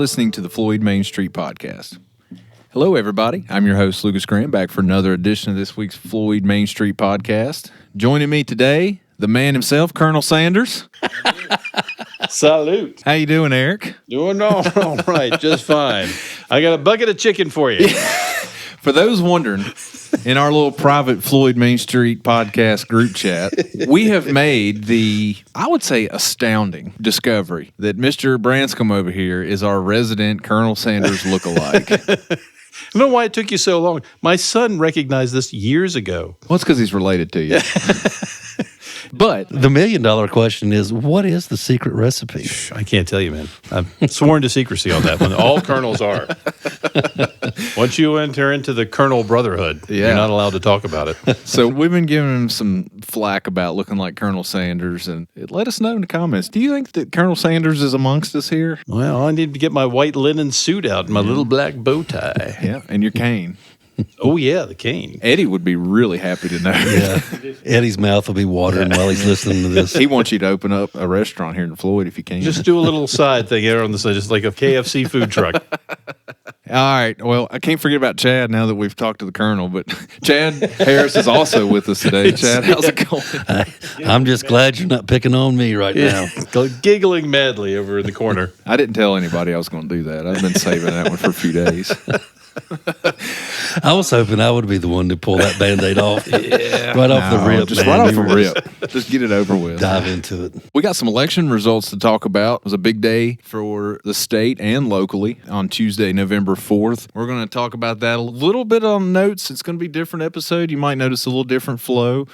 listening to the Floyd Main Street Podcast. Hello, everybody. I'm your host, Lucas Grant, back for another edition of this week's Floyd Main Street Podcast. Joining me today, the man himself, Colonel Sanders. Salute. How you doing, Eric? Doing all right, just fine. I got a bucket of chicken for you. For those wondering, in our little private Floyd Main Street Podcast group chat, we have made the, I would say, astounding discovery that Mr. Branscombe over here is our resident Colonel Sanders lookalike. I don't know why it took you so long. My son recognized this years ago. Well, it's because he's related to you. But the $1 million question is, what is the secret recipe? I can't tell you, man. I'm sworn to secrecy on that one. All colonels are. Once you enter into the colonel brotherhood, you're not allowed to talk about it. So we've been giving him some flack about looking like Colonel Sanders, and let us know in the comments. Do you think that Colonel Sanders is amongst us here? Well, I need to get my white linen suit out and my little black bow tie. Yeah, and your cane. Oh, yeah, the cane. Eddie would be really happy to know. Yeah, Eddie's mouth will be watering while he's listening to this. He wants you to open up a restaurant here in Floyd if you can. Just do a little side thing here on the side, just like a KFC food truck. All right. Well, I can't forget about Chad now that we've talked to the Colonel, but Chad Harris is also with us today. Chad, how's it going? I'm just glad you're not picking on me right now. Giggling madly over in the corner. I didn't tell anybody I was going to do that. I've been saving that one for a few days. I was hoping I would be the one to pull that Band-Aid off. Right off the rip. Just right off the rip. Just get it over with. Dive into it. We got some election results to talk about. It was a big day for the state and locally on Tuesday, November 4th. We're going to talk about that a little bit on notes. It's going to be a different episode. You might notice a little different flow.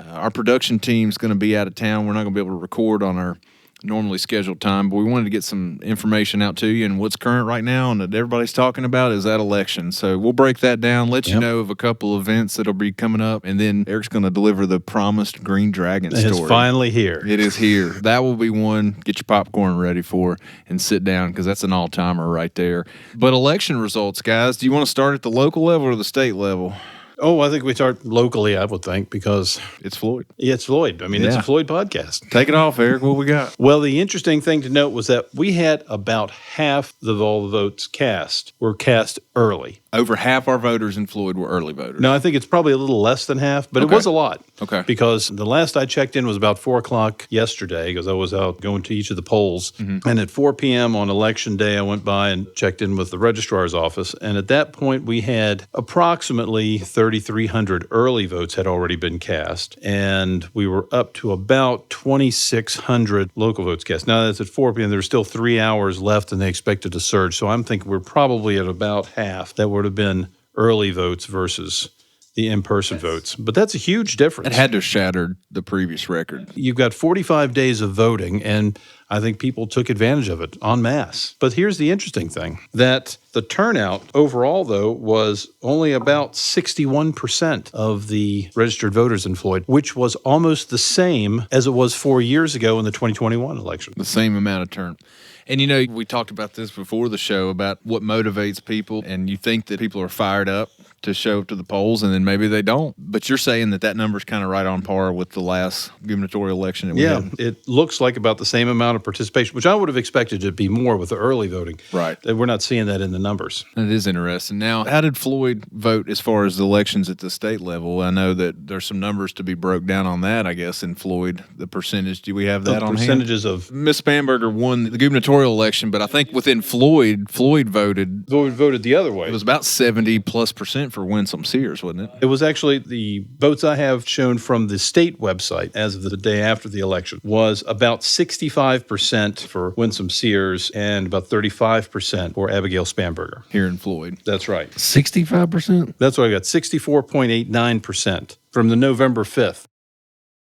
Our production team's going to be out of town. We're not going to be able to record on our normally scheduled time, but we wanted to get some information out to you, and what's current right now and that everybody's talking about is that election. So we'll break that down, let you know of a couple events that'll be coming up, and then Eric's going to deliver the promised Green Dragon story. It's finally here. It is here. That will be one. Get your popcorn ready for and sit down, because that's an all-timer right there. But election results, guys, do you want to start at the local level or the state level? Oh, I think we start locally, I would think, because it's Floyd. Yeah, it's Floyd. I mean, it's a Floyd podcast. Take it off, Eric. What we got? Well, the interesting thing to note was that we had about half of all the votes cast were cast early. Over half our voters in Floyd were early voters. No, I think it's probably a little less than half, but it was a lot. Okay. Because the last I checked in was about 4 o'clock yesterday, because I was out going to each of the polls. Mm-hmm. And at 4 p.m. on election day, I went by and checked in with the registrar's office. And at that point, we had approximately 3,300 early votes had already been cast. And we were up to about 2,600 local votes cast. Now, that's at 4 p.m. There's still 3 hours left, and they expected a surge. So I'm thinking we're probably at about half that would have been early votes versus the in-person votes. But that's a huge difference. It had to have shattered the previous record. You've got 45 days of voting, and I think people took advantage of it en masse. But here's the interesting thing, that the turnout overall, though, was only about 61% of the registered voters in Floyd, which was almost the same as it was 4 years ago in the 2021 election. The same amount of turn. And, you know, we talked about this before the show about what motivates people, and you think that people are fired up to show up to the polls, and then maybe they don't. But you're saying that number's kind of right on par with the last gubernatorial election that we had. Yeah, it looks like about the same amount of participation, which I would have expected to be more with the early voting. Right. We're not seeing that in the numbers. It is interesting. Now, how did Floyd vote as far as the elections at the state level? I know that there's some numbers to be broke down on that, I guess, in Floyd. The percentage, do we have that on hand? Percentages of... Miss Spanberger won the gubernatorial election, but I think within Floyd voted... Floyd voted the other way. It was about 70+% for Winsome Sears, wasn't it? It was actually the votes I have shown from the state website as of the day after the election was about 65% for Winsome Sears and about 35% for Abigail Spanberger. Here in Floyd. That's right. 65%? That's what I got, 64.89% from the November 5th.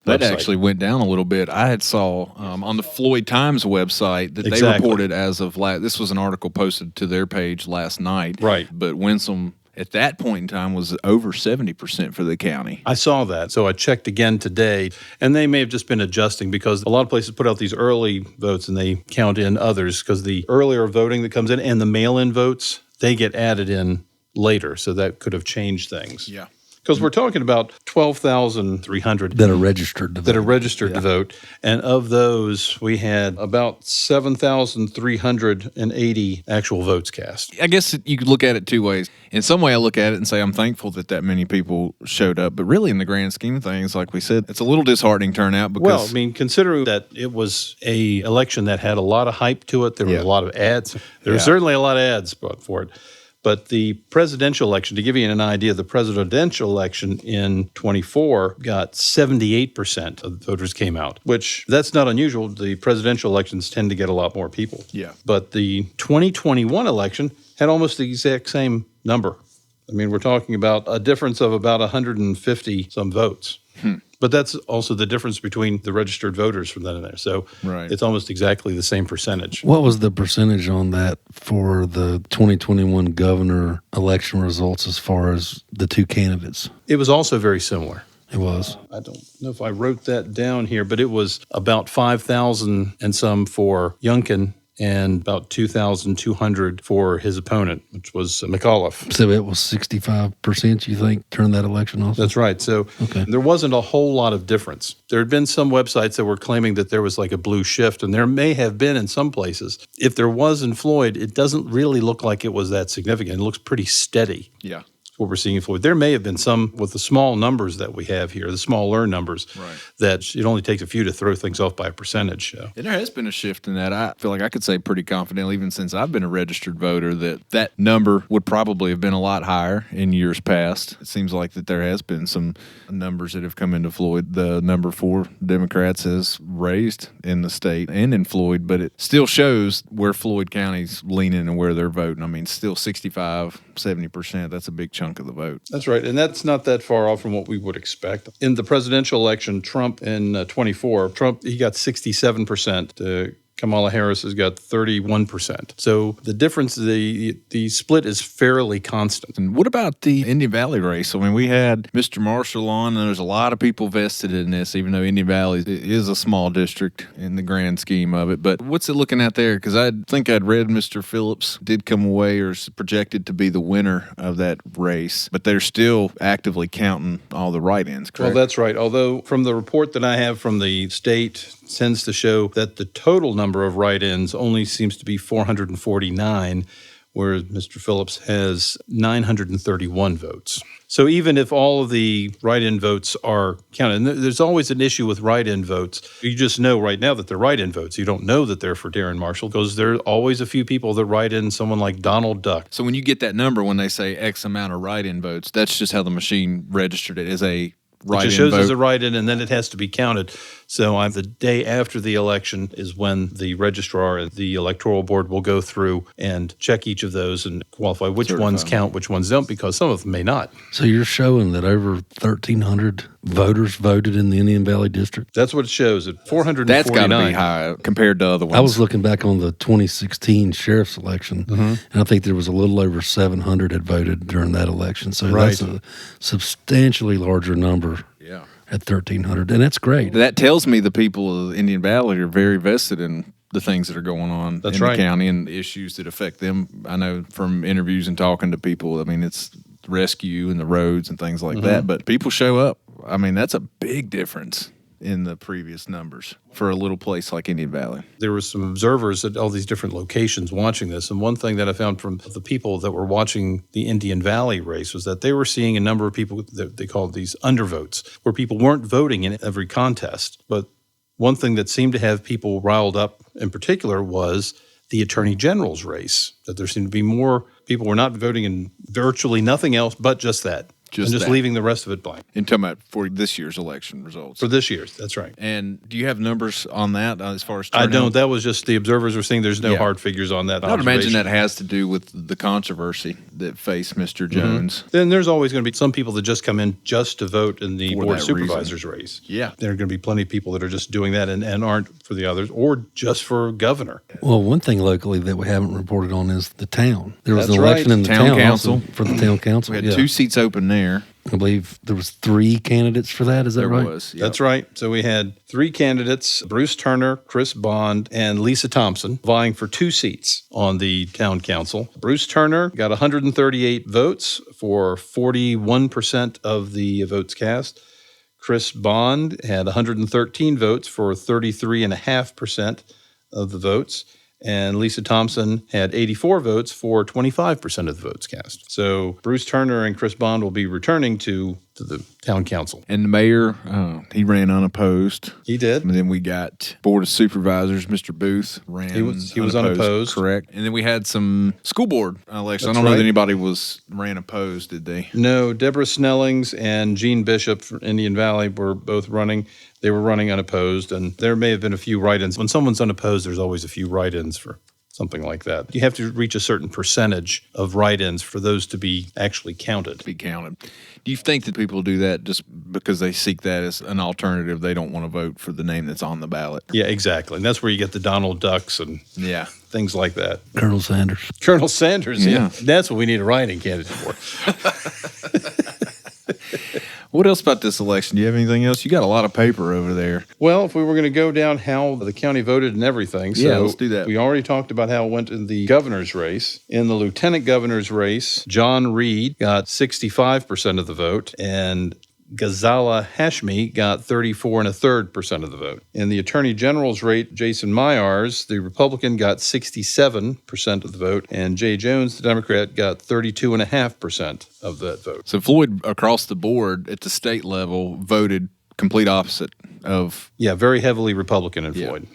That website. Actually went down a little bit. I had saw on the Floyd Times website that they reported as of this was an article posted to their page last night. Right. But Winsome at that point in time was over 70% for the county. I saw that. So I checked again today, and they may have just been adjusting because a lot of places put out these early votes and they count in others because the earlier voting that comes in and the mail-in votes, they get added in later. So that could have changed things. Yeah. Because we're talking about 12,300 that are registered to vote. To vote. And of those, we had about 7,380 actual votes cast. I guess you could look at it two ways. In some way, I look at it and say I'm thankful that many people showed up. But really, in the grand scheme of things, like we said, it's a little disheartening turnout. Because, well, I mean, considering that it was a election that had a lot of hype to it, there were a lot of ads. There were certainly a lot of ads for it. But the presidential election, to give you an idea, the presidential election in 24 got 78% of the voters came out, which that's not unusual. The presidential elections tend to get a lot more people. Yeah. But the 2021 election had almost the exact same number. I mean, we're talking about a difference of about 150 some votes. But that's also the difference between the registered voters from then and there. So it's almost exactly the same percentage. What was the percentage on that for the 2021 governor election results as far as the two candidates? It was also very similar. It was. I don't know if I wrote that down here, but it was about 5,000 and some for Youngkin and about 2,200 for his opponent, which was McAuliffe. So it was 65%, you think, turned that election off? That's right. So there wasn't a whole lot of difference. There had been some websites that were claiming that there was like a blue shift, and there may have been in some places. If there was in Floyd, it doesn't really look like it was that significant. It looks pretty steady. Yeah. What we're seeing in Floyd. There may have been some with the small numbers that we have here, the smaller numbers, that it only takes a few to throw things off by a percentage. And there has been a shift in that. I feel like I could say pretty confidently, even since I've been a registered voter, that number would probably have been a lot higher in years past. It seems like that there has been some numbers that have come into Floyd. The number for Democrats has raised in the state and in Floyd, but it still shows where Floyd County's leaning and where they're voting. I mean, still 65, 70%. That's a big chunk of the vote. That's right. And that's not that far off from what we would expect. In the presidential election, Trump in 24, he got 67%. Kamala Harris has got 31%. So the difference, the split is fairly constant. And what about the Indian Valley race? I mean, we had Mr. Marshall on, and there's a lot of people vested in this, even though Indian Valley is a small district in the grand scheme of it. But what's it looking at there? Because I think I'd read Mr. Phillips did come away or is projected to be the winner of that race, but they're still actively counting all the write-ins, correct? Well, that's right. Although from the report that I have from the state tends to show that the total number of write-ins only seems to be 449, whereas Mr. Phillips has 931 votes. So even if all of the write-in votes are counted, and there's always an issue with write-in votes. You just know right now that they're write-in votes. You don't know that they're for Darren Marshall because there are always a few people that write in someone like Donald Duck. So when you get that number, when they say X amount of write-in votes, that's just how the machine registered it as a write-in It just shows vote. as a write-in, and then it has to be counted. So the day after the election is when the registrar and the electoral board will go through and check each of those and qualify which ones count, which ones don't, because some of them may not. So you're showing that over 1,300 voters voted in the Indian Valley District? That's what it shows at 449. That's got to be high compared to other ones. I was looking back on the 2016 sheriff's election, and I think there was a little over 700 had voted during that election. So that's a substantially larger number. Yeah. At 1,300, and that's great. That tells me the people of Indian Valley are very vested in the things that are going on in the county and the issues that affect them. I know from interviews and talking to people, I mean, it's rescue and the roads and things like that, but people show up. I mean, that's a big difference in the previous numbers for a little place like Indian Valley. There were some observers at all these different locations watching this, and one thing that I found from the people that were watching the Indian Valley race was that they were seeing a number of people that they called these undervotes, where people weren't voting in every contest. But one thing that seemed to have people riled up in particular was the Attorney General's race, that there seemed to be more people were not voting in virtually nothing else but just that. Just leaving the rest of it blank. And talking about for this year's election results. For this year's, that's right. And do you have numbers on that as far as turnout? I don't. That was just the observers were saying there's no hard figures on that. I would imagine that has to do with the controversy that faced Mr. Jones. Then there's always going to be some people that just come in just to vote in the Board of Supervisors race. Yeah. There are going to be plenty of people that are just doing that and aren't for the others, or just for governor. Well, one thing locally that we haven't reported on is the town. There was That's an election in the Town town council. also for the town council. We had 2 seats open there. there. I believe there was 3 candidates for that. Is that right? There was. Yep. That's right. So we had 3 candidates, Bruce Turner, Chris Bond, and Lisa Thompson, vying for 2 seats on the town council. Bruce Turner got 138 votes for 41% of the votes cast. Chris Bond had 113 votes for 33.5% of the votes. And Lisa Thompson had 84 votes for 25% of the votes cast. So Bruce Turner and Chris Bond will be returning to the town council. And the mayor, he ran unopposed. He did. And then we got Board of Supervisors, Mr. Booth ran. He was unopposed. Correct. And then we had some school board elections. That's I don't know right. that anybody ran opposed, did they? No, Deborah Snellings and Gene Bishop from Indian Valley were both running. They were running unopposed, and there may have been a few write-ins. When someone's unopposed, there's always a few write-ins for something like that. You have to reach a certain percentage of write-ins for those to be actually counted. Be counted. Do you think that people do that just because they seek that as an alternative? They don't want to vote for the name that's on the ballot. Yeah, exactly. And that's where you get the Donald Ducks and things like that. Colonel Sanders. Colonel Sanders, Yeah. That's what we need a writing candidate for. What else about this election? Do you have anything else? You got a lot of paper over there. Well, if we were going to go down how the county voted and everything, Yeah, let's do that. We already talked about how it went in the governor's race. In the lieutenant governor's race, John Reed got 65% of the vote, and Ghazala Hashmi got 34.33% of the vote. In the attorney general's race, Jason Myers, the Republican, got 67% of the vote, and Jay Jones, the Democrat, got 32.5% of that vote. So Floyd, across the board at the state level, voted complete opposite of. Yeah, very heavily Republican in Yeah. Floyd.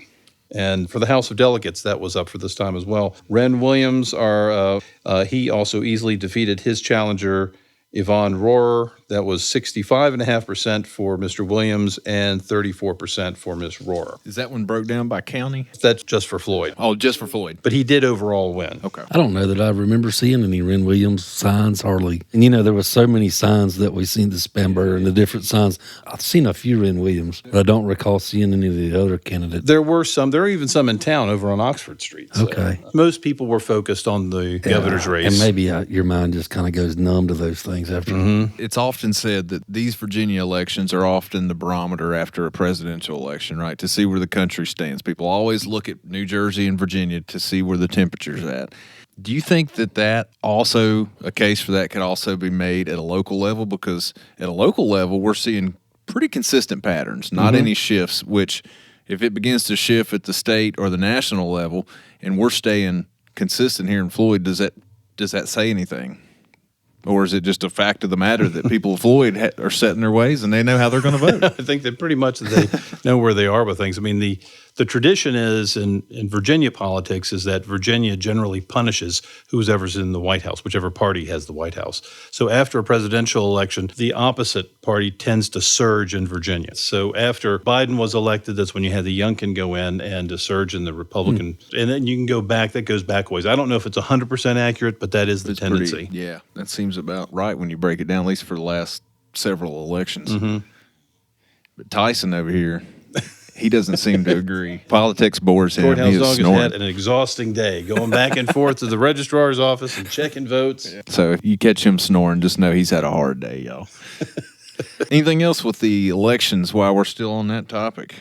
And for the House of Delegates, that was up for this time as well. Ren Williams, he also easily defeated his challenger, Yvonne Rohrer. That was 65.5% for Mr. Williams and 34% for Ms. Rohrer. Is that one broke down by county? That's just for Floyd. Oh, just for Floyd. But he did overall win. Okay. I don't know that I remember seeing any Ren Williams signs hardly. And there was so many signs that we seen the Spamber and the different signs. I've seen a few Ren Williams, but I don't recall seeing any of the other candidates. There were even some in town over on Oxford Street. So Okay. most people were focused on the governor's race. And maybe your mind just kind of goes numb to those things after. It's often said that these Virginia elections are often the barometer after a presidential election, right? To see where the country stands. People always look at New Jersey and Virginia to see where the temperature's at. Do you think that also, a case for that could also be made at a local level? Because at a local level, we're seeing pretty consistent patterns, not any shifts, which if it begins to shift at the state or the national level and we're staying consistent here in Floyd, does that say anything? Or is it just a fact of the matter that people of Floyd are set in their ways and they know how they're going to vote? I think that pretty much they know where they are with things. I mean, the tradition is in Virginia politics is that Virginia generally punishes whoever's in the White House, whichever party has the White House. So after a presidential election, the opposite party tends to surge in Virginia. So after Biden was elected, that's when you had the Youngkin go in and a surge in the Republican. And then you can go back, that goes back ways. I don't know if it's 100% accurate, but that is the tendency. Yeah, that seems about right when you break it down, at least for the last several elections. But Tyson over here, he doesn't seem to agree. Politics bores him. Courthouse He is Dog has snoring. had an exhausting day, going back and forth to the registrar's office and checking votes. So if you catch him snoring, just know he's had a hard day, y'all. Anything else with the elections while we're still on that topic?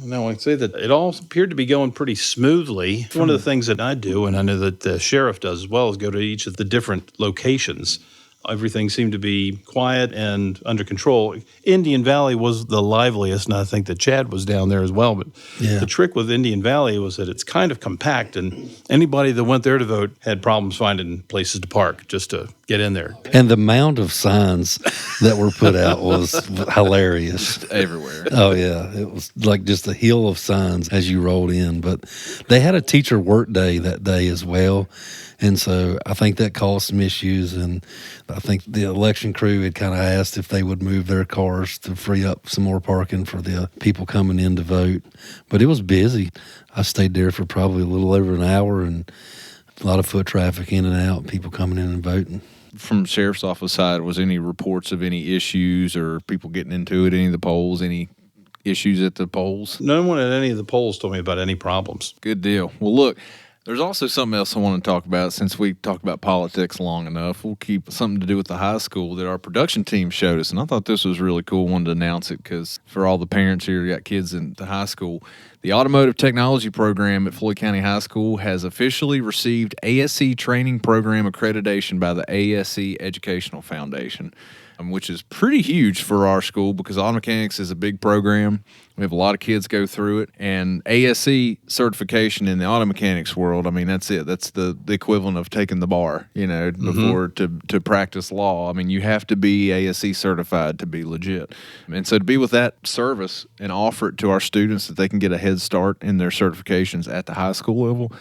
No, I'd say that it all appeared to be going pretty smoothly. One of the things that I do, and I know that the sheriff does as well, is go to each of the different locations. Everything seemed to be quiet and under control. Indian Valley was the liveliest, and I think that Chad was down there as well. But the trick with Indian Valley was that it's kind of compact, and anybody that went there to vote had problems finding places to park just to get in there. And the amount of signs that were put out was hilarious. Everywhere. Oh, yeah. It was like just a hill of signs as you rolled in. But they had a teacher work day that day as well. And so I think that caused some issues. And I think the election crew had kind of asked if they would move their cars to free up some more parking for the people coming in to vote. But it was busy. I stayed there for probably a little over an hour, and a lot of foot traffic in and out, people coming in and voting. From sheriff's office side, was any reports of any issues or people getting into it, any of the polls, any issues at the polls? No one at any of the polls told me about any problems. Good deal. Well, look, There's also something else I want to talk about. Since we talked about politics long enough, we'll keep something to do with the high school that our production team showed us. And I thought this was really cool. Wanted to announce it because for all the parents here who got kids in the high school, the Automotive Technology Program at Floyd County High School has officially received ASE Training Program accreditation by the ASE Educational Foundation, which is pretty huge for our school because auto mechanics is a big program. We have a lot of kids go through it. And ASE certification in the auto mechanics world, I mean, that's it. That's the equivalent of taking the bar, before to practice law. I mean, you have to be ASE certified to be legit. And so to be with that service and offer it to our students that they can get a head start in their certifications at the high school level,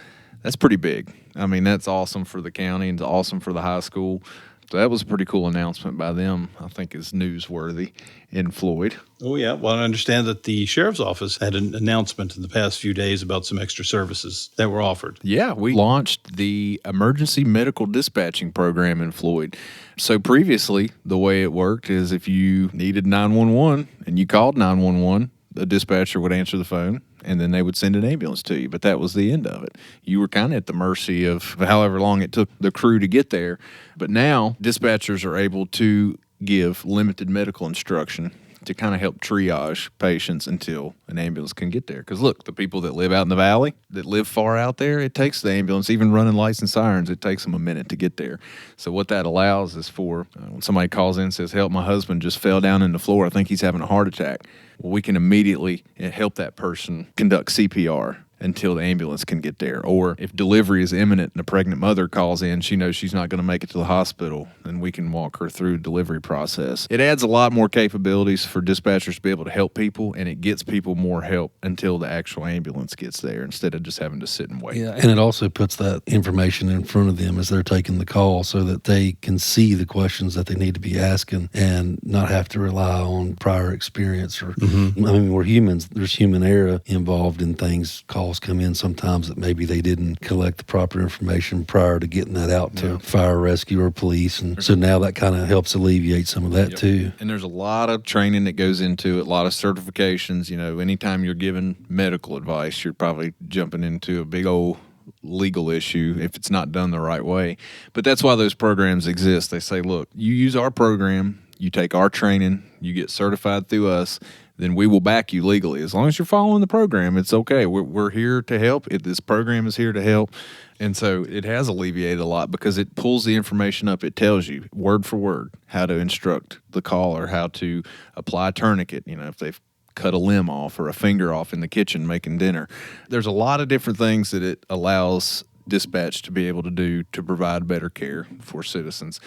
that's pretty big. I mean, that's awesome for the county and it's awesome for the high school. So that was a pretty cool announcement by them. I think is newsworthy in Floyd. Oh, yeah. Well, I understand that the sheriff's office had an announcement in the past few days about some extra services that were offered. Yeah, we launched the Emergency Medical Dispatching Program in Floyd. So previously, the way it worked is if you needed 911 and you called 911, the dispatcher would answer the phone, and then they would send an ambulance to you. But that was the end of it. You were kind of at the mercy of however long it took the crew to get there. But now dispatchers are able to give limited medical instruction to kind of help triage patients until an ambulance can get there. Because look, the people that live out in the valley, that live far out there, it takes the ambulance, even running lights and sirens, it takes them a minute to get there. So what that allows is for when somebody calls in and says, help, my husband just fell down in the floor, I think he's having a heart attack. Well, we can immediately help that person conduct CPR until the ambulance can get there. Or if delivery is imminent and a pregnant mother calls in, she knows she's not going to make it to the hospital, then we can walk her through the delivery process. It adds a lot more capabilities for dispatchers to be able to help people, and it gets people more help until the actual ambulance gets there instead of just having to sit and wait. Yeah, and it also puts that information in front of them as they're taking the call so that they can see the questions that they need to be asking and not have to rely on prior experience. Or I mean, we're humans. There's human error involved in things. Calls come in sometimes that maybe they didn't collect the proper information prior to getting that out to fire, rescue, or police. And so now that kind of helps alleviate some of that too. And there's a lot of training that goes into it, a lot of certifications. Anytime you're giving medical advice, you're probably jumping into a big old legal issue if it's not done the right way. But that's why those programs exist. They say, look, you use our program, you take our training, you get certified through us, then we will back you legally. As long as you're following the program, it's okay. We're here to help. This program is here to help. And so it has alleviated a lot because it pulls the information up. It tells you word for word how to instruct the caller, how to apply a tourniquet, if they've cut a limb off or a finger off in the kitchen making dinner. There's a lot of different things that it allows dispatch to be able to do to provide better care for citizens.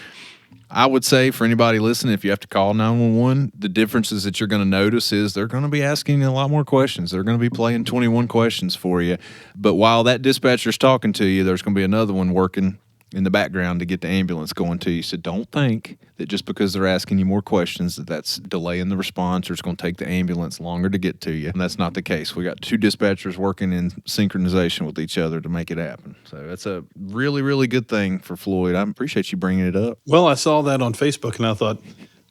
I would say for anybody listening, if you have to call 911, the differences that you're going to notice is they're going to be asking you a lot more questions. They're going to be playing 21 questions for you. But while that dispatcher's talking to you, there's going to be another one working in the background to get the ambulance going to you. So don't think that just because they're asking you more questions that's delaying the response or it's going to take the ambulance longer to get to you. And that's not the case. We got two dispatchers working in synchronization with each other to make it happen. So that's a really, really good thing for Floyd. I appreciate you bringing it up. Well, I saw that on Facebook and I thought,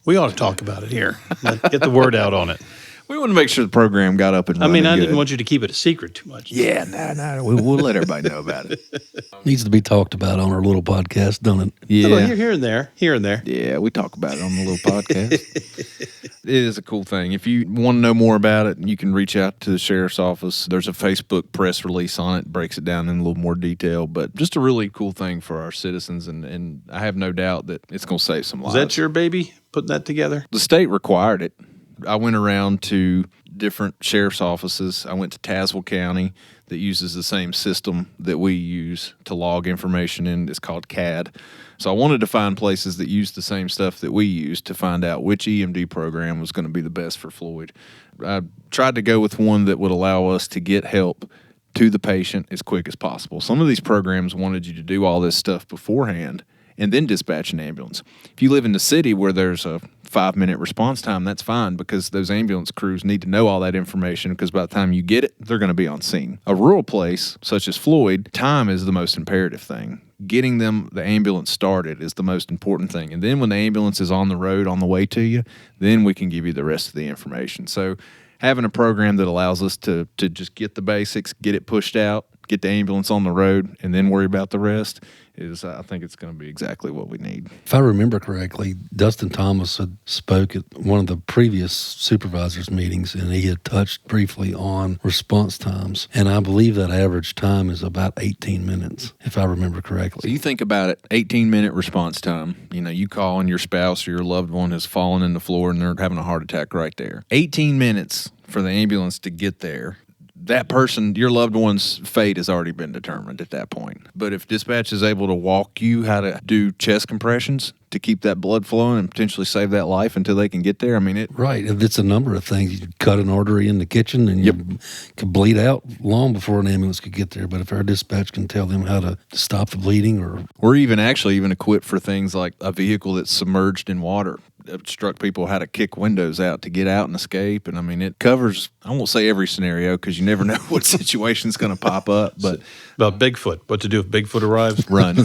we ought to talk about it here. Get the word out on it. We want to make sure the program got up and running. I didn't want you to keep it a secret too much. Yeah, no. We'll let everybody know about it. Needs to be talked about on our little podcast, doesn't it? Yeah. Well, here and there. Yeah, we talk about it on the little podcast. It is a cool thing. If you want to know more about it, you can reach out to the sheriff's office. There's a Facebook press release on it. Breaks it down in a little more detail, but just a really cool thing for our citizens, and I have no doubt that it's going to save some lives. Is that your baby, putting that together? The state required it. I went around to different sheriff's offices. I went to Tazewell County that uses the same system that we use to log information in. It's called CAD. So I wanted to find places that use the same stuff that we use to find out which EMD program was going to be the best for Floyd. I tried to go with one that would allow us to get help to the patient as quick as possible. Some of these programs wanted you to do all this stuff beforehand and then dispatch an ambulance. If you live in the city where there's a 5-minute response time, that's fine because those ambulance crews need to know all that information because by the time you get it, they're going to be on scene. A rural place, such as Floyd, time is the most imperative thing. Getting the ambulance started is the most important thing. And then when the ambulance is on the road on the way to you, then we can give you the rest of the information. So having a program that allows us to just get the basics, get it pushed out, get the ambulance on the road, and then worry about the rest, I think it's going to be exactly what we need. If I remember correctly, Dustin Thomas had spoke at one of the previous supervisors meetings, and he had touched briefly on response times. And I believe that average time is about 18 minutes, if I remember correctly. So you think about it, 18-minute response time. You call and your spouse or your loved one has fallen in the floor and they're having a heart attack right there. 18 minutes for the ambulance to get there. That person, your loved one's fate has already been determined at that point. But if dispatch is able to walk you how to do chest compressions to keep that blood flowing and potentially save that life until they can get there, Right. It's a number of things. You cut an artery in the kitchen and you could bleed out long before an ambulance could get there. But if our dispatch can tell them how to stop the bleeding or even equipped for things like a vehicle that's submerged in water. Instruct people how to kick windows out to get out and escape. And it covers, I won't say every scenario because you never know what situation's going to pop up. But about Bigfoot, what to do if Bigfoot arrives? Run.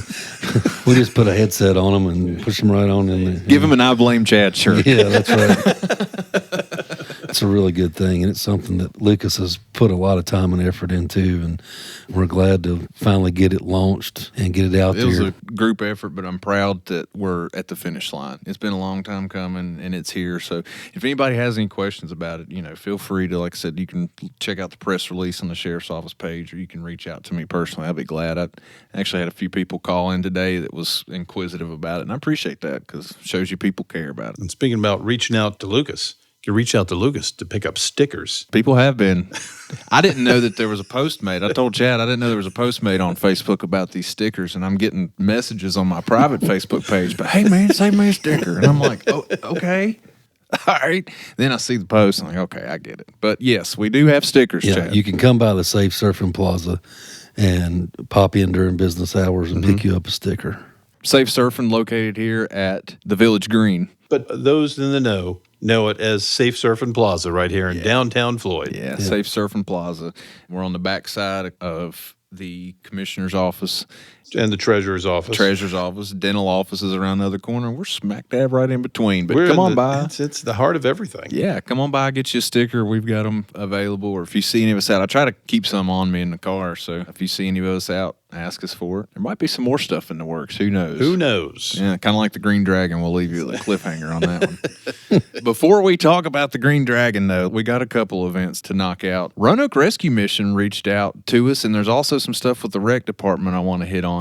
We just put a headset on them and push them right on in there. Give them an I Blame Chad shirt. Yeah, that's right. It's a really good thing, and it's something that Lucas has put a lot of time and effort into, and we're glad to finally get it launched and get it out there. It was a group effort, but I'm proud that we're at the finish line. It's been a long time coming, and it's here. So if anybody has any questions about it, feel free to, like I said, you can check out the press release on the Sheriff's Office page, or you can reach out to me personally. I'll be glad. I actually had a few people call in today that was inquisitive about it, and I appreciate that because it shows you people care about it. And speaking about reaching out to Lucas, you reach out to Lucas to pick up stickers. People have been. I didn't know that there was a post made. I told Chad I didn't know there was a post made on Facebook about these stickers, and I'm getting messages on my private Facebook page. But hey, man, save me a sticker, and I'm like, oh, okay, all right. Then I see the post, and I'm like, okay, I get it. But yes, we do have stickers. Yeah, Chad. You can come by the Safe Surfing Plaza and pop in during business hours and pick you up a sticker. Safe Surfing located here at the Village Green. But those in the know it as Safe Surfing Plaza right here in downtown Floyd. Yeah, Safe Surfing Plaza. We're on the back side of the commissioner's office. And the treasurer's office. Dental offices around the other corner. We're smack dab right in between. But come on by. It's the heart of everything. Yeah, come on by, get you a sticker. We've got them available. Or if you see any of us out, I try to keep some on me in the car. So if you see any of us out, ask us for it. There might be some more stuff in the works. Who knows? Yeah, kind of like the Green Dragon. We'll leave you with a cliffhanger on that one. Before we talk about the Green Dragon, though, we got a couple events to knock out. Roanoke Rescue Mission reached out to us, and there's also some stuff with the rec department I want to hit on.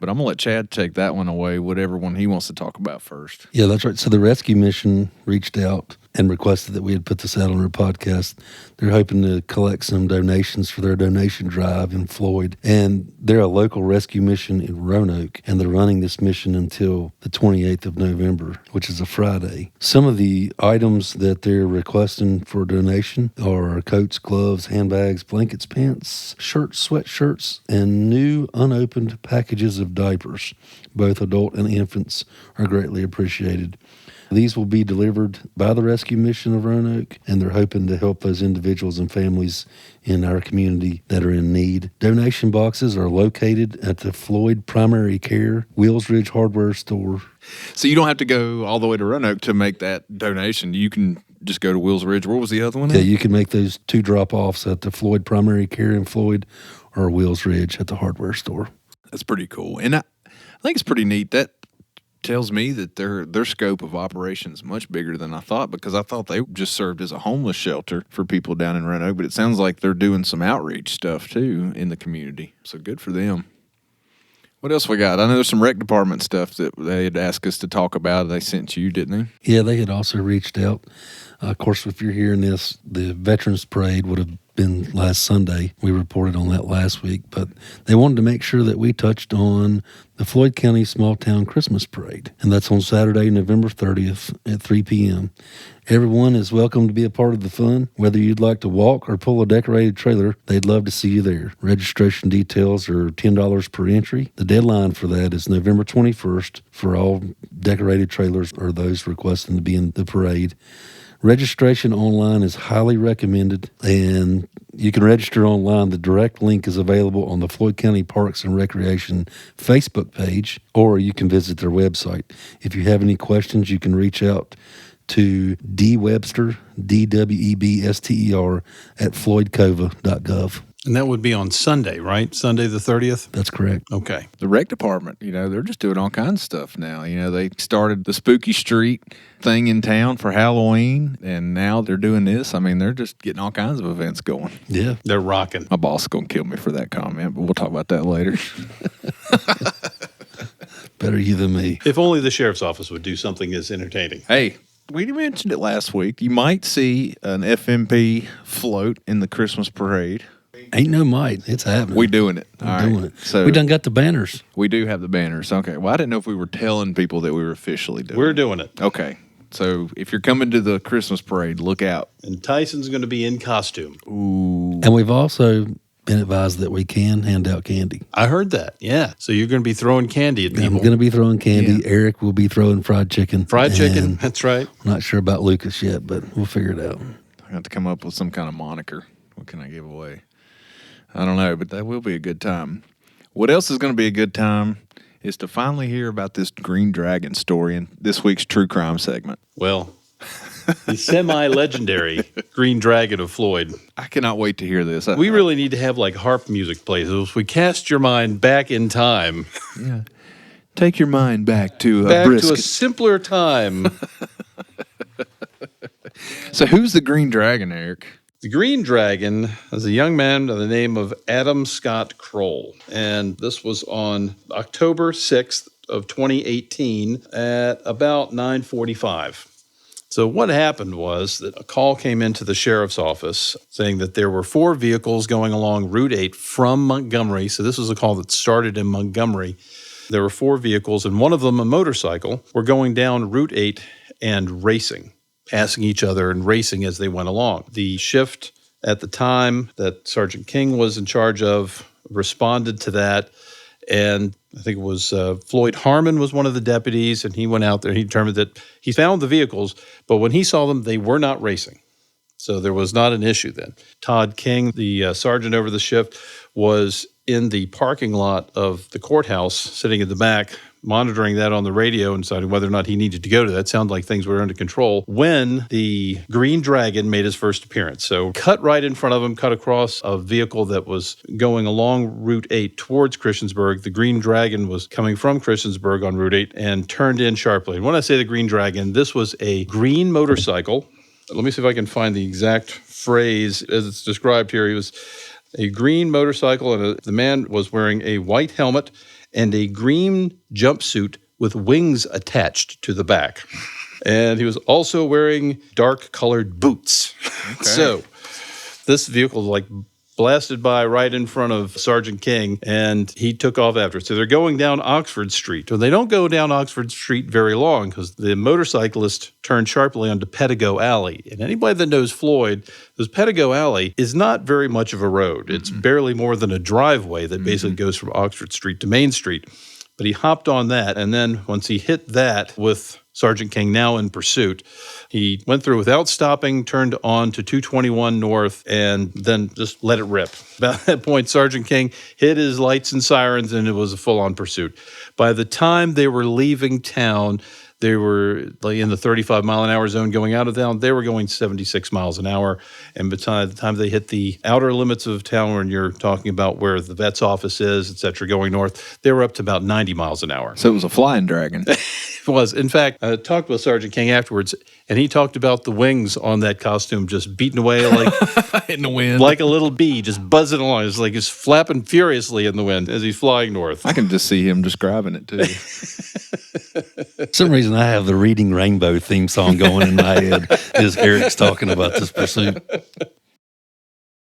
But I'm going to let Chad take that one away, whatever one he wants to talk about first. Yeah, that's right. So the rescue mission reached out and requested that we had put this out on our podcast. They're hoping to collect some donations for their donation drive in Floyd. And they're a local rescue mission in Roanoke, and they're running this mission until the 28th of November, which is a Friday. Some of the items that they're requesting for donation are coats, gloves, handbags, blankets, pants, shirts, sweatshirts, and new unopened packages of diapers. Both adult and infants are greatly appreciated. These will be delivered by the Rescue Mission of Roanoke, and they're hoping to help those individuals and families in our community that are in need. Donation boxes are located at the Floyd Primary Care, Wheels Ridge Hardware Store. So you don't have to go all the way to Roanoke to make that donation. You can just go to Wheels Ridge. Where was the other one? Yeah, you can make those two drop-offs at the Floyd Primary Care in Floyd or Wheels Ridge at the hardware store. That's pretty cool. And I think it's pretty neat. That tells me that their scope of operation is much bigger than I thought, because I thought they just served as a homeless shelter for people down in Roanoke, but it sounds like they're doing some outreach stuff too in the community. So good for them. What else we got? I know there's some rec department stuff that they had asked us to talk about. They sent you, didn't they? Yeah, they had also reached out. Of course, if you're hearing this, the Veterans Parade would have been last Sunday. We reported on that last week, but they wanted to make sure that we touched on the Floyd County Small Town Christmas Parade, and that's on Saturday, November 30th at 3 p.m. Everyone is welcome to be a part of the fun. Whether you'd like to walk or pull a decorated trailer, they'd love to see you there. Registration details are $10 per entry. The deadline for that is November 21st for all decorated trailers or those requesting to be in the parade. Registration online is highly recommended, and you can register online. The direct link is available on the Floyd County Parks and Recreation Facebook page, or you can visit their website. If you have any questions, you can reach out to D. Webster, DWEBSTER, at floydcova.gov. And that would be on Sunday, right? Sunday the 30th? That's correct. Okay. The rec department, they're just doing all kinds of stuff now. They started the Spooky Street thing in town for Halloween, and now they're doing this. I mean, they're just getting all kinds of events going. Yeah. They're rocking. My boss is going to kill me for that comment, but we'll talk about that later. Better you than me. If only the sheriff's office would do something as entertaining. Hey, we mentioned it last week. You might see an FMP float in the Christmas parade. Ain't no might. It's happening. We doing it. We're All doing right. it. So we done got the banners. we do have the banners. Okay. Well, I didn't know if we were telling people that we were officially doing We're it. doing it. Okay. So if you're coming to the Christmas parade, look out. And Tyson's going to be in costume. Ooh. And we've also been advised that we can hand out candy. I heard that. Yeah. So you're going to be throwing candy at I'm people. going to be throwing candy. Yeah. Eric will be throwing fried chicken. Fried chicken. And That's right. I'm not sure about Lucas yet, but we'll figure it out. I have to come up with some kind of moniker. What can I give away? I don't know, but that will be a good time. What else is going to be a good time is to finally hear about this Green Dragon story in this week's True Crime segment. Well, the semi-legendary Green Dragon of Floyd. I cannot wait to hear this. We really need to have like harp music play. So if we cast your mind back in time, Yeah. Take your mind back to back brisket. to a simpler time. So who's the Green Dragon, Eric? The Green Dragon is a young man by the name of Adam Scott Kroll. And this was on October 6th of 2018 at about 9:45. So what happened was that a call came into the sheriff's office saying that there were 4 vehicles going along Route 8 from Montgomery. So this was a call that started in Montgomery. There were 4 vehicles, and one of them, a motorcycle, were going down Route 8 and racing, passing each other and racing as they went along. The shift at the time that Sergeant King was in charge of responded to that, and I think it was Floyd Harmon was one of the deputies, and he went out there and he determined that he found the vehicles, but when he saw them, they were not racing. So there was not an issue then. Todd King, the sergeant over the shift, was in the parking lot of the courthouse, sitting in the back, monitoring that on the radio and deciding whether or not he needed to go to that. Sounded like things were under control when the Green Dragon made his first appearance. So cut right in front of him, cut across a vehicle that was going along Route 8 towards Christiansburg. The Green Dragon was coming from Christiansburg on Route 8 and turned in sharply. And when I say the Green Dragon, this was a green motorcycle. Let me see if I can find the exact phrase as it's described here. He was a green motorcycle, and the man was wearing a white helmet and a green jumpsuit with wings attached to the back. And he was also wearing dark-colored boots. Okay. So this vehicle blasted by right in front of Sergeant King, and he took off after it. So they're going down Oxford Street. Well, they don't go down Oxford Street very long because the motorcyclist turned sharply onto Pettigo Alley. And anybody that knows Floyd, this Pettigo Alley is not very much of a road. It's barely more than a driveway that basically goes from Oxford Street to Main Street. But he hopped on that, and then once he hit that with Sergeant King now in pursuit, he went through without stopping, turned on to 221 North, and then just let it rip. About that point, Sergeant King hit his lights and sirens, and it was a full-on pursuit. By the time they were leaving town, they were in the 35-mile-an-hour zone going out of town. They were going 76 miles an hour. And by the time they hit the outer limits of town, when you're talking about where the vet's office is, et cetera, going north, they were up to about 90 miles an hour. So it was a flying dragon. It was. In fact, I talked with Sergeant King afterwards, and he talked about the wings on that costume just beating away like in the wind. like a little bee, just buzzing along. It's like he's flapping furiously in the wind as he's flying north. I can just see him describing it, too. For some reason, I have the Reading Rainbow theme song going in my head as Eric's talking about this pursuit.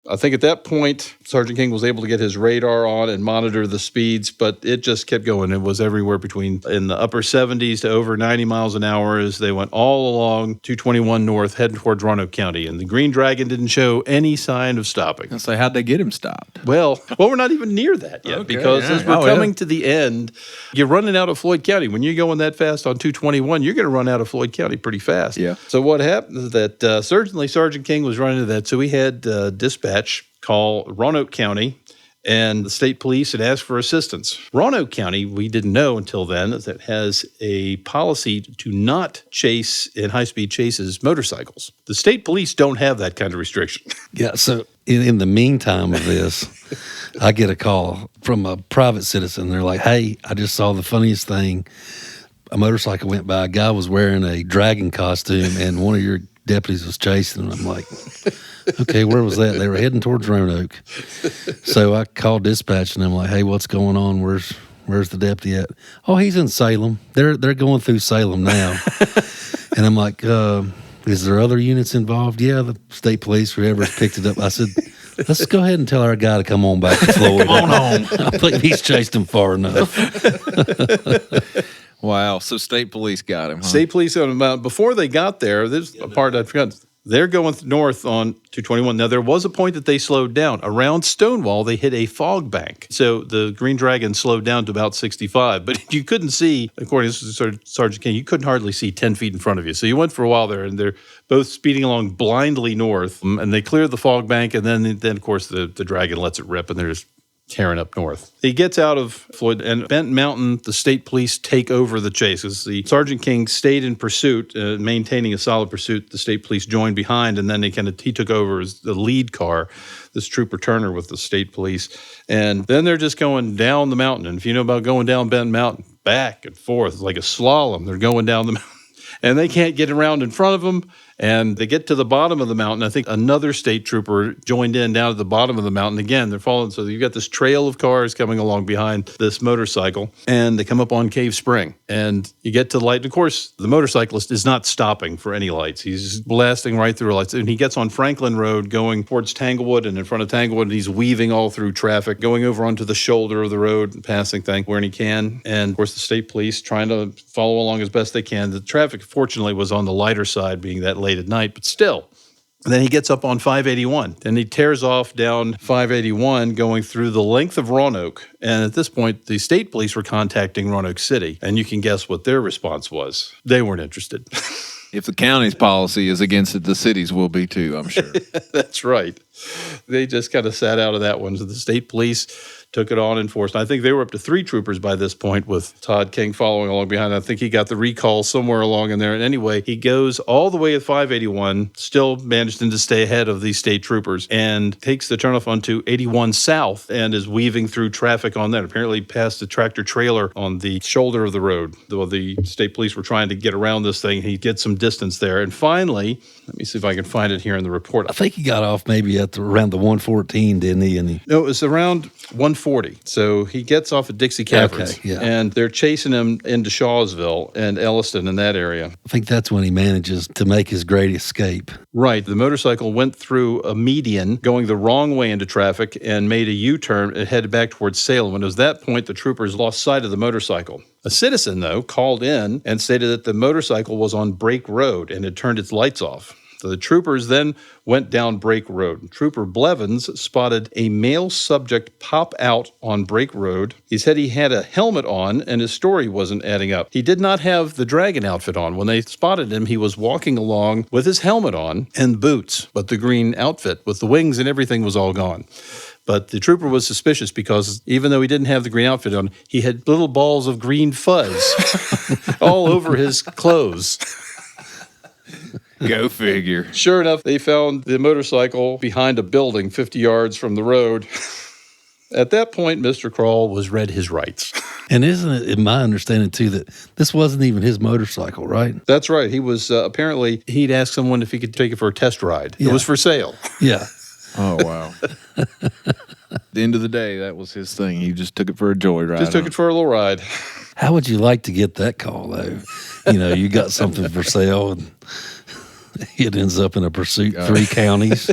I think at that point, Sergeant King was able to get his radar on and monitor the speeds, but it just kept going. It was everywhere between in the upper 70s to over 90 miles an hour as they went all along 221 North, heading toward Roanoke County. And the Green Dragon didn't show any sign of stopping. And say, how'd they get him stopped? Well, we're not even near that yet because as we're coming to the end, you're running out of Floyd County. When you're going that fast on 221, you're going to run out of Floyd County pretty fast. Yeah. So what happened is that certainly Sergeant King was running into that, so we had dispatch call Roanoke County and the state police had asked for assistance. Roanoke County, we didn't know until then, that has a policy to not chase in high-speed chases motorcycles. The state police don't have that kind of restriction. Yeah, so in the meantime of this, I get a call from a private citizen. They're like, hey, I just saw the funniest thing. A motorcycle went by. A guy was wearing a dragon costume, and one of your deputies was chasing him. I'm like, okay, where was that? They were heading towards Roanoke. So I called dispatch, and I'm like, hey, what's going on? Where's the deputy at? Oh, he's in Salem. They're going through Salem now. And I'm like, is there other units involved? Yeah, the state police, whoever's picked it up. I said, let's go ahead and tell our guy to come on back to Floyd. Come on home. I think he's chased him far enough. Wow. So state police got him, huh? State police got him. Before they got there, there's a part I forgot. They're going north on 221. Now, there was a point that they slowed down. Around Stonewall, they hit a fog bank. So the Green Dragon slowed down to about 65. But you couldn't see, according to Sergeant King, you couldn't hardly see 10 feet in front of you. So you went for a while there, and they're both speeding along blindly north. And they cleared the fog bank, and then of course, the Dragon lets it rip, and they're just tearing up north. He gets out of Floyd, and Benton Mountain, the state police take over the chase. As the Sergeant King stayed in pursuit, maintaining a solid pursuit. The state police joined behind, and then he took over as the lead car, this Trooper Turner with the state police. And then they're just going down the mountain. And if you know about going down Benton Mountain, back and forth, like a slalom, they're going down the mountain. And they can't get around in front of them. And they get to the bottom of the mountain. I think another state trooper joined in down at the bottom of the mountain. Again, they're following. So you've got this trail of cars coming along behind this motorcycle. And they come up on Cave Spring. And you get to the light. And of course, the motorcyclist is not stopping for any lights. He's blasting right through lights. And he gets on Franklin Road going towards Tanglewood. And in front of Tanglewood, he's weaving all through traffic, going over onto the shoulder of the road and passing things where he can. And of course, the state police trying to follow along as best they can. The traffic, fortunately, was on the lighter side, being that late at night, but still. And then he gets up on 581. Then he tears off down 581, going through the length of Roanoke. And at this point, the state police were contacting Roanoke City. And you can guess what their response was. They weren't interested. If the county's policy is against it, the city's will be too, I'm sure. That's right. They just kind of sat out of that one. So the state police took it on in force. And I think they were up to 3 troopers by this point, with Todd King following along behind. I think he got the recall somewhere along in there. And anyway, he goes all the way at 581, still managed to stay ahead of these state troopers, and takes the turnoff onto 81 South and is weaving through traffic on that. Apparently past the tractor trailer on the shoulder of the road. The state police were trying to get around this thing. He gets some distance there. And finally, let me see if I can find it here in the report. I think he got off maybe at around the 114, didn't he? No, it was around 140. So he gets off at Dixie Caverns, okay, yeah. And they're chasing him into Shawsville and Elliston in that area. I think that's when he manages to make his great escape. Right. The motorcycle went through a median going the wrong way into traffic and made a U-turn and headed back towards Salem. And it was that point the troopers lost sight of the motorcycle. A citizen, though, called in and stated that the motorcycle was on Brake Road and had turned its lights off. So the troopers then went down Brake Road. Trooper Blevins spotted a male subject pop out on Brake Road. He said he had a helmet on, and his story wasn't adding up. He did not have the Dragon outfit on. When they spotted him, he was walking along with his helmet on and boots, but the green outfit with the wings and everything was all gone. But the trooper was suspicious because even though he didn't have the green outfit on, he had little balls of green fuzz all over his clothes. Go figure. Sure enough, they found the motorcycle behind a building 50 yards from the road. At that point, Mr. Kroll was read his rights. And isn't it, in my understanding, too, that this wasn't even his motorcycle, right? That's right. He was, apparently, he'd asked someone if he could take it for a test ride. Yeah. It was for sale. Yeah. Oh, wow. At the end of the day, that was his thing. He just took it for a joyride. Just took it for a little ride. How would you like to get that call, though? You know, you got something for sale, and it ends up in a pursuit 3 counties.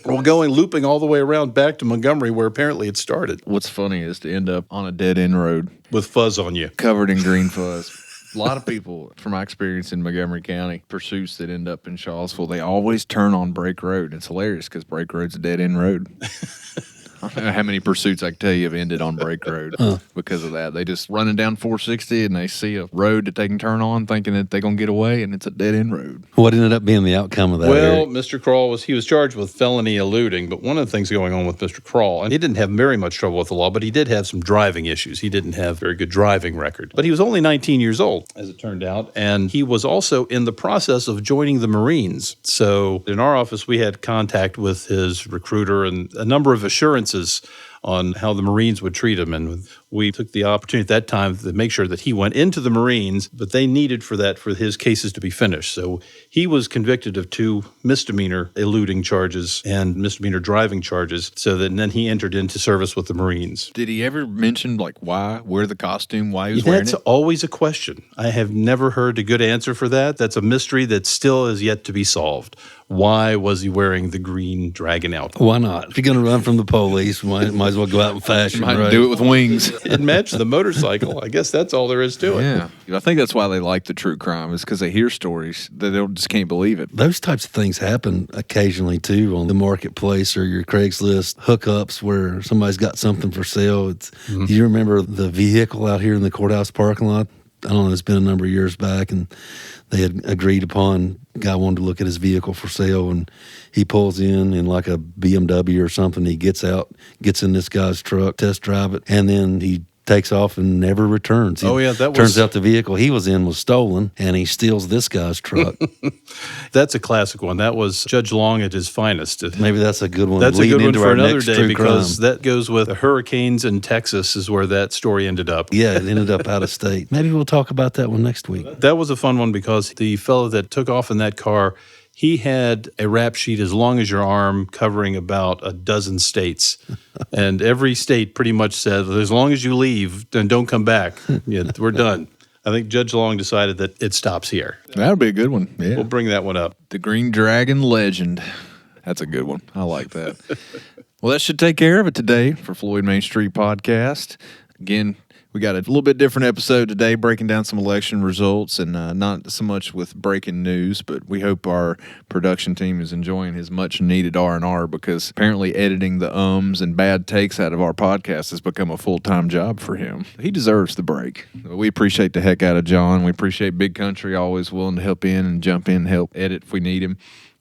Well, looping all the way around back to Montgomery, where apparently it started. What's funny is to end up on a dead-end road. With fuzz on you. Covered in green fuzz. A lot of people, from my experience in Montgomery County, pursuits that end up in Shawsville, they always turn on Brake Road. It's hilarious because Brake Road's a dead-end road. How many pursuits I can tell you have ended on Brake Road because of that. They just running down 460 and they see a road that they can turn on thinking that they're going to get away, and it's a dead-end road. What ended up being the outcome of that? Well, Eric? Mr. Kroll was charged with felony eluding, but one of the things going on with Mr. Kroll, and he didn't have very much trouble with the law, but he did have some driving issues. He didn't have a very good driving record. But he was only 19 years old, as it turned out, and he was also in the process of joining the Marines. So in our office, we had contact with his recruiter and a number of assurances on how the Marines would treat him. And we took the opportunity at that time to make sure that he went into the Marines, but they needed for his cases to be finished. So he was convicted of 2 misdemeanor eluding charges and misdemeanor driving charges. And then he entered into service with the Marines. Did he ever mention, wear the costume, why he was wearing That's it? always a question. I have never heard a good answer for that. That's a mystery that still is yet to be solved. Why was he wearing the Green Dragon outfit? Why not? If you're going to run from the police, might as well go out in fashion, Might right? do it with wings. It matched the motorcycle. I guess that's all there is to it. Yeah. I think that's why they like the true crime, is because they hear stories that they just can't believe it. Those types of things happen occasionally, too, on the marketplace or your Craigslist hookups where somebody's got something for sale. Do you remember the vehicle out here in the courthouse parking lot? I don't know, it's been a number of years back, and they had agreed upon, guy wanted to look at his vehicle for sale, and he pulls in like a BMW or something. He gets out, gets in this guy's truck, test drive it, and then he takes off and never returns. Turns out the vehicle he was in was stolen, and he steals this guy's truck. That's a classic one. That was Judge Long at his finest. Maybe that's a good one. That's a good one for another day, because crime. that goes with the hurricanes in Texas is where that story ended up. Yeah, it ended up out of state. Maybe we'll talk about that one next week. That was a fun one because the fellow that took off in that car, he had a rap sheet as long as your arm covering about a dozen states. And every state pretty much said, as long as you leave, then don't come back. Yeah, we're done. I think Judge Long decided that it stops here. That'll be a good one. Yeah. We'll bring that one up. The Green Dragon legend. That's a good one. I like that. Well, that should take care of it today for Floyd Main Street Podcast. Again, we got a little bit different episode today, breaking down some election results, and not so much with breaking news, but we hope our production team is enjoying his much-needed R&R, because apparently editing the ums and bad takes out of our podcast has become a full-time job for him. He deserves the break. We appreciate the heck out of John. We appreciate Big Country, always willing to help in and jump in and help edit if we need him.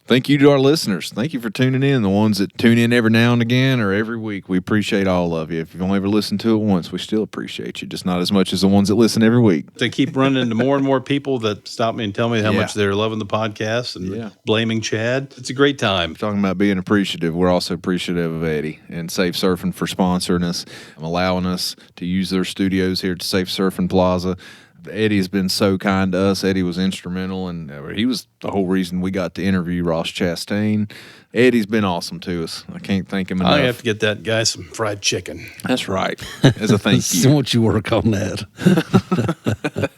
Thank you to our listeners. Thank you for tuning in. The ones that tune in every now and again or every week, we appreciate all of you. If you've only ever listened to it once, we still appreciate you, just not as much as the ones that listen every week. They keep running into more and more people that stop me and tell me how much they're loving the podcast and blaming Chad. It's a great time. Talking about being appreciative, we're also appreciative of Eddie and Safe Surfing for sponsoring us, allowing us to use their studios here at Safe Surfing Plaza. Eddie's been so kind to us. Eddie was instrumental, and he was the whole reason we got to interview Ross Chastain. Eddie's been awesome to us. I can't thank him enough. I have to get that guy some fried chicken. That's right. As a thank you. Don't you work on that.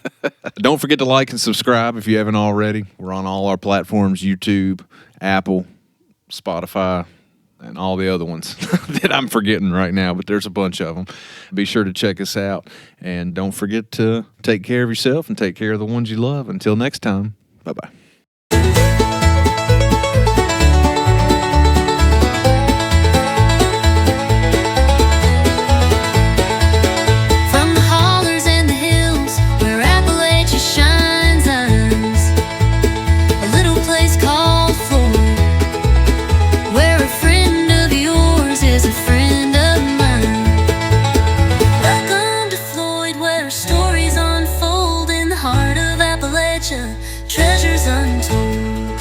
Don't forget to like and subscribe if you haven't already. We're on all our platforms, YouTube, Apple, Spotify, and all the other ones that I'm forgetting right now, but there's a bunch of them. Be sure to check us out, and don't forget to take care of yourself and take care of the ones you love. Until next time, bye-bye. From the hollers and the hills where Appalachia shines, a little place called Floyd, where a friend of yours is a friend of mine. Welcome to Floyd, where stories unfold in the heart of Appalachia, treasures untold.